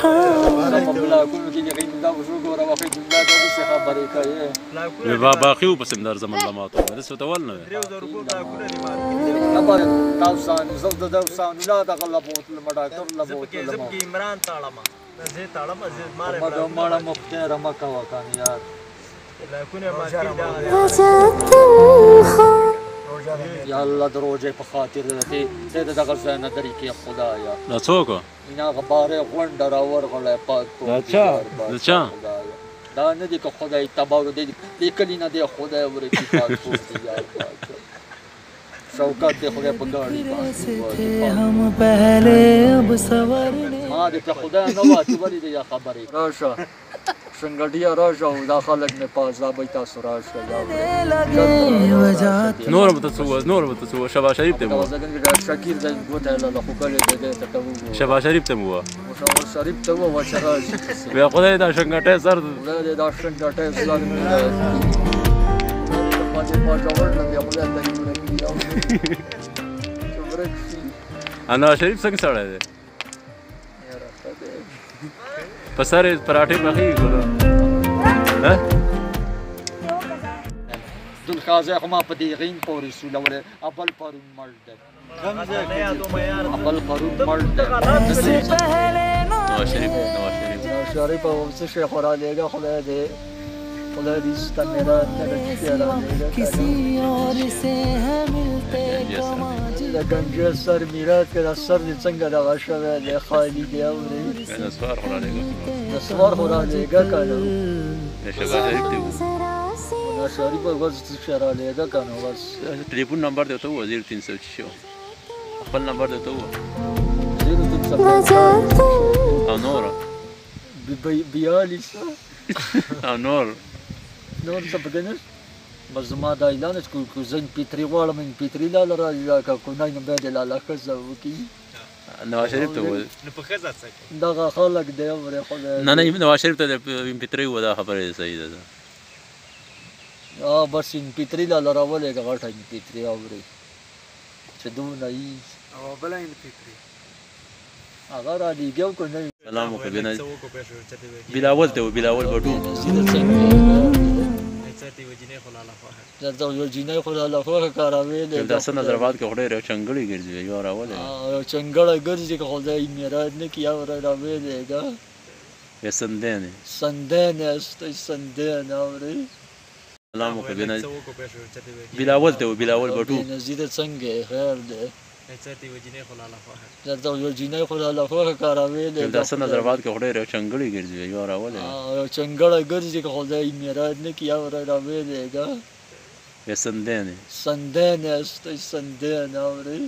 بلاکونو کې یقین دا وشو ګوره واقعي جمله دا اوس خبرې کوي باقي و پسې در زمن له ماتو داسې ورته ول نه وی خبره تاسو زه د دوسانو لا دغه بوتل ما ډاکټر له بوتل ما عمران تاړم زه تاړم زه ماره ما مختار ما کا وکان یار بلاکونه ما کې یا الله دروځي په خاطر دې ته دغه ځای نه درې کې خدایا دا څوک اینا غباره غونډه راور غړې پاتو اچھا دا نه دي که خدای تبارو دې لیکلی نه دی خدای ورې کې پاتو یار شوکت دې خدای په ګاډي हम पहले अब सवरने ما دې په خدای نه واچ ولې دې خبرې راشه شنګډیا راشه او دا خلک نه پازا به تاسو راشه نور به تاسو شبا شریف ته مو شکیر دې ګوته له خو کله دې ته کوو شبا شریف ته مو شریف ته و شراج بیا خدای دا شنګټه سر دا شنګټه سر ما جوړ نه دی خدای دې انا شریف څنګه سره دی پسره پراټې پخې کړو ها دل خازه خو ما په دې غین پورې رسول ولا ابل پرون مرد ابل پرون مرد نواز شریف شریف او څه شي خورا دیګه خدای دې خدای دې ستنه किसी और से है मिलते د گنجه سر میراث کې د سر دې څنګه دغه شوی دی خالی دی اورې نسوار خورا لګو نسوار خورا لګه کنه شبا شریف ته شریف په ورځ څه شرا لګه کنه ورس ټلیفون نمبر دی ته 0300 خپل نمبر دی ته او نور بیالیس او نور څه پکې بس ما دا اعلان کو زین پیتری غواړم من پیتری لاله راځي کا کو نه به د لاله خزه وکي نواز شریف ته نو په خزه څه دغه خلک دی امر خدای نه نواز شریف ته پیتری و دا خبره صحیح ده بس ان پیتری لاله راولې غټه پیتری اوري چې دونه ای او بل ان فکری هغه را دیګو کو نه سلام وکړه بلاول ته بلاول بټو چاته وجینه خلاله خو درته یو جینې خو له خوخه کاروي دا سن نظرباد کې خوري یو چنګړی ګرځي یو راول یو چنګړی ګرځي که خدای میراث نه کیا ور راوي دیګا یسندنه سندنه است سندنه اوري سلام وکړه بلاول ته بلاول بټو نزيد څنګه خیر ده چاته وجینه خلاله خو درته یو جینې خو له خوخه کاروي دا سن نظرباد کې خوري یو چنګړی ګرځي یو راول یو چنګړی ګرځي که خدای میراث نه کیا ور راوي دیګا یسندنه سندنه است سندنه اوري